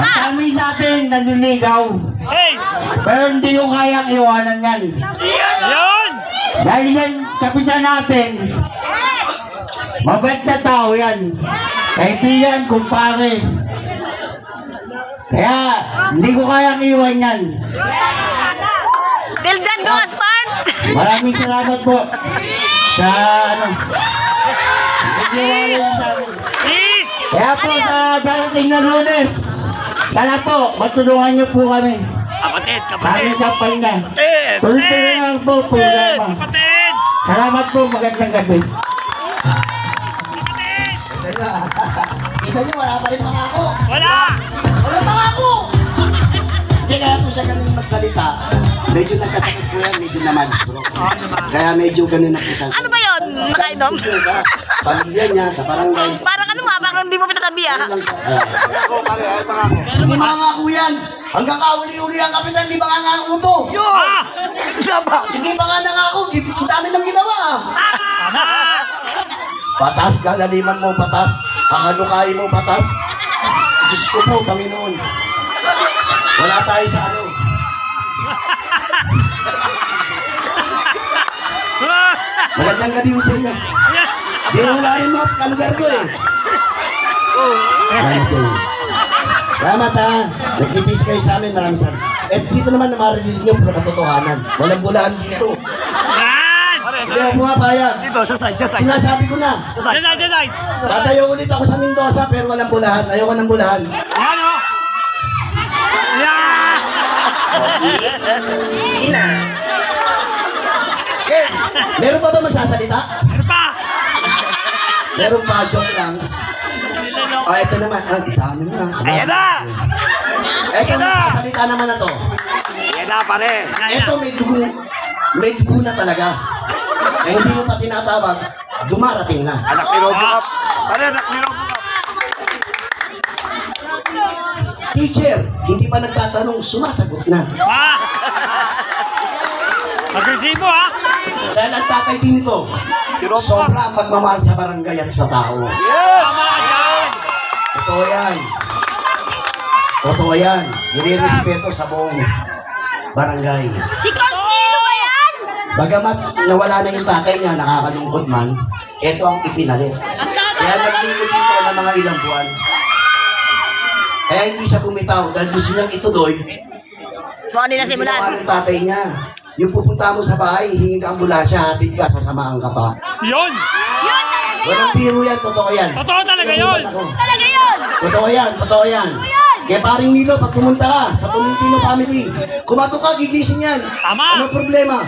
Ang dami sa atin naniligaw. Pero hindi ko kayang iwanan yan. Yun! Dahil yan, kapitan natin, mabait na tao yan. Kaibigan, kumpare. Kaya, hindi ko kayang iwan yan. Tildan go, Aspart! Maraming salamat po sa nagtiwala niyo sa amin. Peace! Kaya po sa darating na Lunes, sana po, matulungan niyo po kami. Kapatid, Sa aming kampay na. Kapatid! Tuloy-tuloy lang po programa. Kapatid! Salamat po, magandang gabi. Kita niyo, wala pa rin pangako. Wala! Walang pangako! Hindi kaya po siya ganun magsalita. Medyo nagkasakit po yan, medyo naman stroke. Kaya medyo ganun na po siya. Ano ba yun? Nakainom? Sa pamilya niya, sa barangay. Parang ano nga, parang hindi mo pinatabi ah. Hindi mangangako yan. Hanggang kauli-uli ang kapitan, hindi mangangako to. Ah! Hindi pa nga nangako, ang dami ng ginawa. Patas, galaliman mo, patas. Hahalukain mo, patas. Diyos ko po, Panginoon. Wala tayo sa ano. Magandang gabi mo sa inyo. Di wala rin mga kalugar ko eh. Salamat yun. Salamat ha. Nagtipis kayo sa amin, maraming salamat. Eh dito naman na marinig nyo puro katotohanan. Walang bulahan dito. Yan! Hindi ako pumapayag. Sinasabi ko na. Design! Tatayo ulit ako sa Mendoza pero walang bulahan. Ayoko ng bulahan. Yan o! Yan! Meron pa ba magsasalita? Ano pa? Meron pa, joke lang. O, eto naman. Ah, dami na. Ayan na! Eto magsasalita naman na to. Ayan na pare! Eto may dugo. May dugo na talaga. Eh hindi mo pa tinatawag, dumarating na. Anak ni Robocop! Pare, anak ni Robocop! Teacher, hindi pa nagtatanong, sumasagot na. Ah! Agresibo ha! Dahil ang tatay din ito, sobra ang pagmamahal sa barangay at sa tao. Yes! Tama ka dyan! Totoo yan. Totoo yan. Nire-respeto sa buong barangay. Si Constantino ba yan? Bagamat nawala na yung tatay niya, nakakalungkot man, ito ang ipinalit. Kaya naglingkod dito ng mga ilang buwan. Kaya hindi siya bumitaw dahil gusto niyang ituloy. Baka nila Yung simulan. ginawa ng tatay niya. Yung pupunta mo sa bahay, hingi ka ambulansya, hatid ka, sasamahan ka pa. Yun! Walang biro yan, totoo yan. Totoo talaga yun! Talaga yun! Totoo yan, totoo yan. Kaya paring Nilo, pag pumunta ka sa Tolentino family, kumato ka, gigising yan. Tama. Ano problema?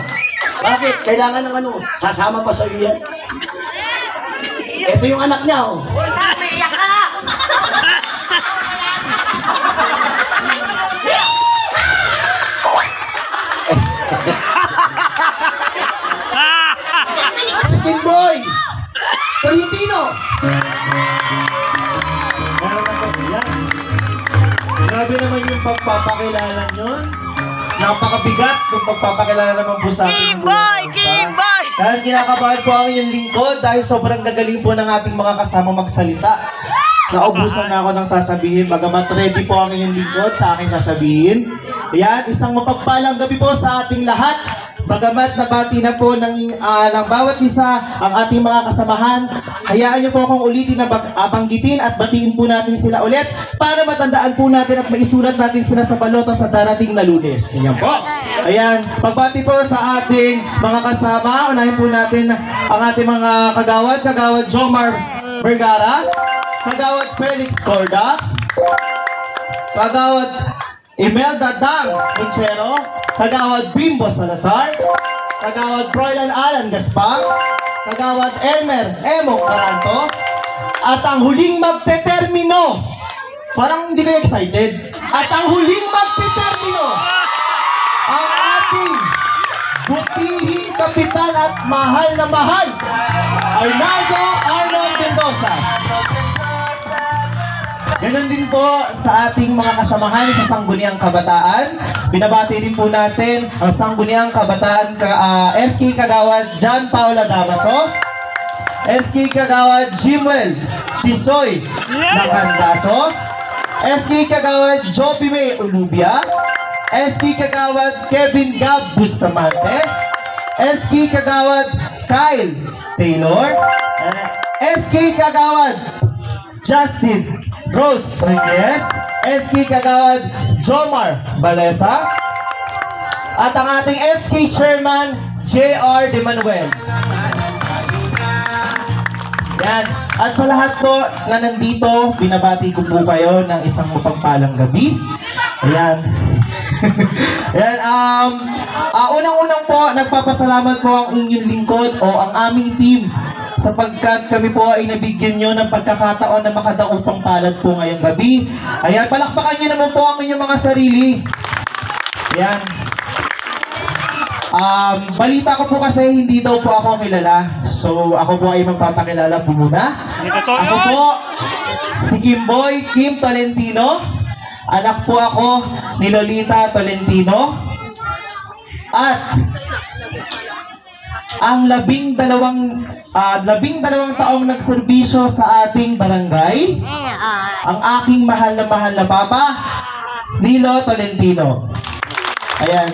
Bakit? Kailangan ng ano? Sasama pa sa iyo yan. Ito yung anak niya, oh. Iyak ka! Si Kimboy! Tolentino! Grabe naman yung pagpapakilala nyo. Napakabigat yung pagpapakilala naman po sa ating Kimboy! Kimboy! Dahil kinakabahan po ang inyong lingkod dahil sobrang gagaling po ng ating mga kasama magsalita. Naubusan na ako ng sasabihin, bagamat ready po ang inyong lingkod sa aking sasabihin. Ayan, isang mapagpalang gabi po sa ating lahat. Bagamat nabati na po ng bawat isa ang ating mga kasamahan, hayaan niyo po akong ulitin na banggitin at batiin po natin sila ulit para matandaan po natin at maisulat natin sila sa balota sa darating na Lunes. Yan po. Ayan, pagbati po sa ating mga kasama, unahin po natin ang ating mga kagawad, Kagawad Jomar Vergara, Kagawad Felix Corda, Kagawad Imelda Dang Munchero, Kagawad Bimbo Salazar, Kagawad Froilan Alan Gaspar, Kagawad Elmer Emong Caranto, at ang huling magtetermino, parang hindi kayo excited, at ang huling magtetermino, ang ating butihing kapitan at mahal na mahal, Arnaldo Arnold Mendoza. Ganon din po sa ating mga kasamahan sa Sangguniang Kabataan. Binabati din po natin ang Sangguniang Kabataan SK Kagawad John Paula Damaso, SK Kagawad Jimwell Tisoy Nacandaso, SK Kagawad Joby May Ulubia, SK Kagawad Kevin Gab Bustamante, SK Kagawad Kyle Taylor, SK Kagawad Justin Rose Nunez, SK Kagawad Jomar Balesa, at ang ating SK Chairman JR De Manuel. Yan. At sa lahat po na nandito, binabati ko po kayo ng isang mapagpalang gabi. Ayan. Ayan, unang-unang po, nagpapasalamat po ang inyong lingkod o ang aming team sapagkat kami po ay nabigyan nyo ng pagkakataon na makadaupang palad po ngayong gabi. Ayan, palakpakan nyo naman po ang inyong mga sarili. Ayan. Balita ko po kasi hindi daw po ako kilala. So, ako po ay magpapakilala po muna. Ako po, si Kimboy Kim Tolentino. Anak po ako ni Lolita Tolentino. At ang 12 taong nagserbisyo sa ating barangay, ang aking mahal na papa, Nilo Tolentino. Ayan.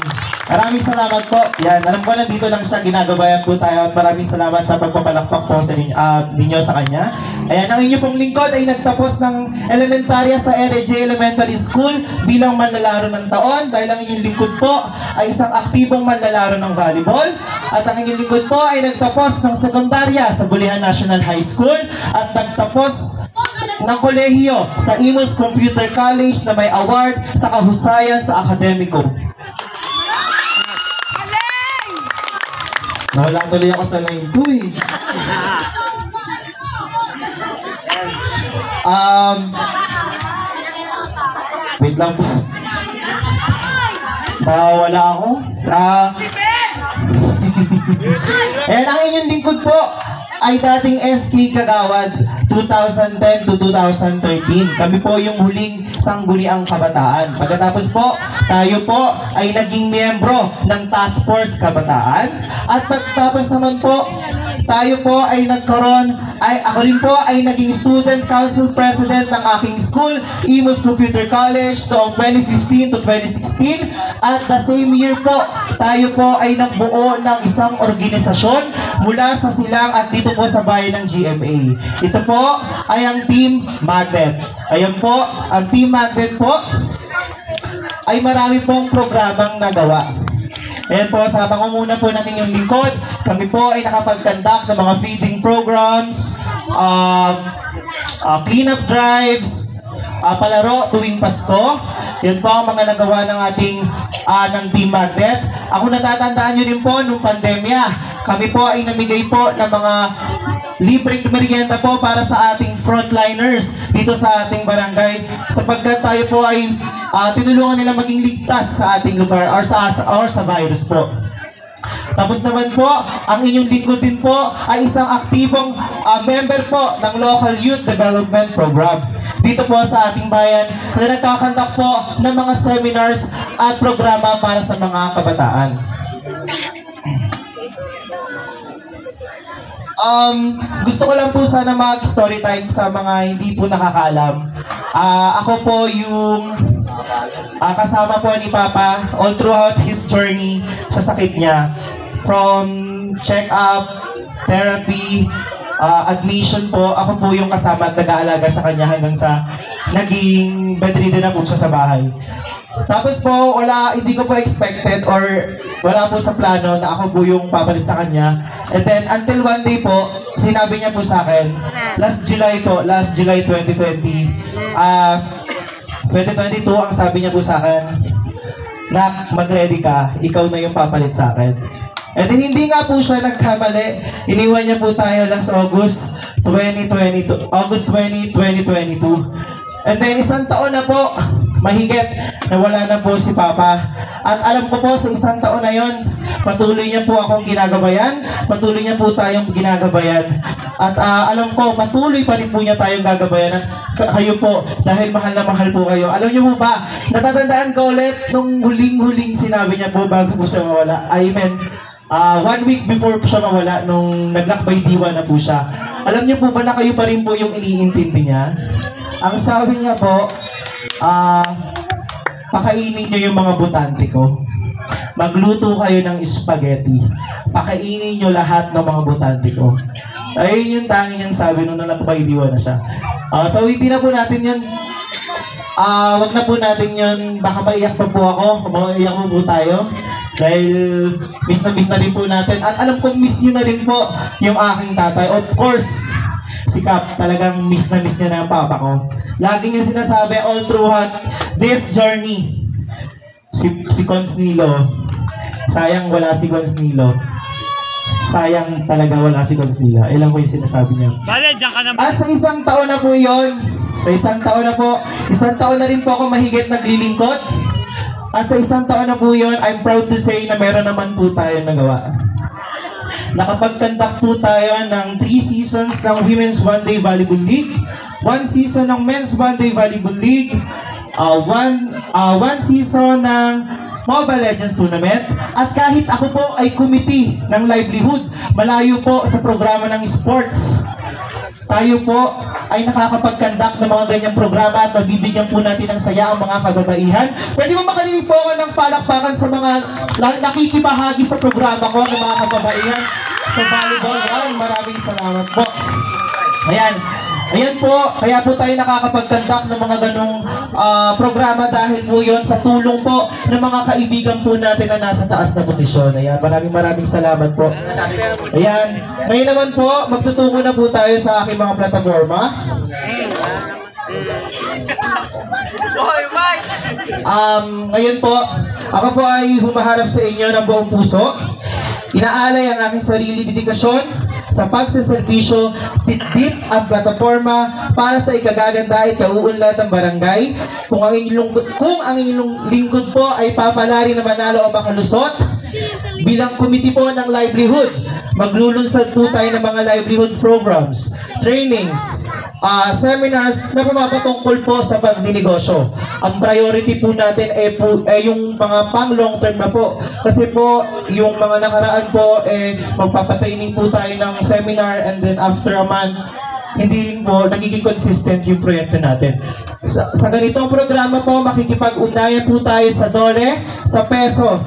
Maraming salamat po. Yan, alam ko na dito lang siya, ginagabayan po tayo at maraming salamat sa pagpapalakpak po sa ninyo sa kanya. Ayan, ang inyo pong lingkod ay nagtapos ng elementarya sa RJ Elementary School bilang manlalaro ng taon dahil ang inyong lingkod po ay isang aktibong manlalaro ng volleyball at ang inyong lingkod po ay nagtapos ng sekundarya sa Bulihan National High School at nagtapos ng kolehiyo sa Imus Computer College na may award sa kahusayan sa akademiko. Nawala tuloy ako sa line 2 eh. Wait lang po. Nawala ako. Ayan, ang inyong lingkod po ay dating SK Kagawad 2010 to 2013. Kami po yung huling sangguniang kabataan. Pagkatapos po, tayo po ay naging miyembro ng Task Force Kabataan. At pagkatapos naman po, tayo po ay ako rin po ay naging Student Council President ng aking school, Imus Computer College, noong 2015 to 2016. At the same year po, tayo po ay nagbuo ng isang organisasyon mula sa Silang at dito po sa bayan ng GMA. Ito po ay ang Team Magnet. Ayan po, ang Team Magnet po ay marami pong programang nagawa. Ayan po, sa pangunguna po ng inyong lingkod, kami po ay nakapag-conduct ng mga feeding programs, clean-up drives, palaro tuwing Pasko. Yan po ang mga nagawa ng ating ng Team Magnet. Ako natatandaan nyo din po nung pandemya, kami po ay namigay po ng mga libreng merienda po para sa ating frontliners dito sa ating barangay sapagkat tayo po ay tinulungan nila maging ligtas sa ating lugar or sa virus po. Tapos naman po, ang inyong lingkod din po ay isang aktibong member po ng Local Youth Development Program dito po sa ating bayan na nagkakandak po ng mga seminars at programa para sa mga kabataan. Gusto ko lang po sana mag-story time sa mga hindi po nakakaalam. Ako po yung kasama po ni Papa all throughout his journey sa sakit niya. From check-up, therapy, admission po, ako po yung kasama at nag-aalaga sa kanya hanggang sa naging bedridden na po siya sa bahay. Tapos po, hindi ko po expected or wala po sa plano na ako po yung papalit sa kanya. And then, until one day po, sinabi niya po sa akin, last July 2020, 2022, ang sabi niya po sa akin, Nak, mag-ready ka, ikaw na yung papalit sa akin. And then, hindi nga po siya nagkamali. Iniwan niya po tayo last August 20, 2022. And then, isang taon na po, mahigit, nawala na po si Papa. At alam ko po, sa isang taon na yon, patuloy niya po akong ginagabayan, patuloy niya po tayong ginagabayan. At alam ko, patuloy pa rin po niya tayong gagabayan. At kayo po, dahil mahal na mahal po kayo. Alam niyo po ba, natatandaan ko ulit nung huling-huling sinabi niya po bago po siya mawala. Amen. 1 week before siya mawala, nung naglakbay diwa na po siya. Alam niyo po ba na kayo pa rin po yung iniintindi niya? Ang sabi niya po, pakainin niyo yung mga botante ko. Magluto kayo ng spaghetti. Pakainin niyo lahat ng mga botante ko. Ayun yung tanging niyang sabi nung naglakbay-diwa na siya. So hindi na po natin yun. Wag na po natin yun. Baka maiyak pa po ako. Maiyak po tayo. Dahil miss na rin po natin. At alam kong miss nyo na rin po yung aking tatay. Of course, si Cap, talagang miss na niya na ang papa ko. Lagi niya sinasabi all throughout this journey. Si Cons Nilo, sayang wala si Cons Nilo. Sayang talaga wala si Cons Nilo. Ilan ko yung sinasabi niya. Bale, diyan ka naman. At sa isang taon na po yun, isang taon na rin po ako mahigit naglilingkod. At sa isang taon na po yun, I'm proud to say na meron naman po tayo nagawa. Nakapag-conduct po tayo ng 3 seasons ng Women's One Day Volleyball League, 1 season ng Men's One Day Volleyball League, 1 season ng Mobile Legends Tournament, at kahit ako po ay committee ng livelihood, malayo po sa programa ng sports, tayo po ay nakakapag-conduct ng mga ganyang programa at mabibigyan po natin ng saya ang mga kababaihan. Pwede mo makarinig po ako ng palakpakan sa mga nakikibahagi sa programa ko ng mga kababaihan sa volleyball. Maraming salamat po. Ayan po, kaya po tayo nakakapag-conduct ng mga ganong programa dahil po yon sa tulong po ng mga kaibigan po natin na nasa taas na posisyon. Ayan, maraming salamat po. Ayan, ngayon naman po, magtutungo na po tayo sa aking mga plataforma. Ngayon po, ako po ay humaharap sa inyo ng buong puso. Inaalay ang aking sarili dedikasyon sa pagsaservisyo, bitbit ang plataforma para sa ikagaganda at kauunlad ng barangay. Kung ang inyong lingkod po ay papalari na manalo o makalusot, bilang committee po ng livelihood, maglulunsad po tayo ng mga livelihood programs, trainings, seminars na pumapatungkol po sa pagdinegosyo. Ang priority po natin ay yung mga pang long term na po. Kasi po, yung mga nakaraan po, magpapatraining po tayo ng seminar, and then after a month, hindi rin po nagiging consistent yung proyekto natin. Sa ganitong programa po, makikipag-ugnayan po tayo sa dole, sa peso,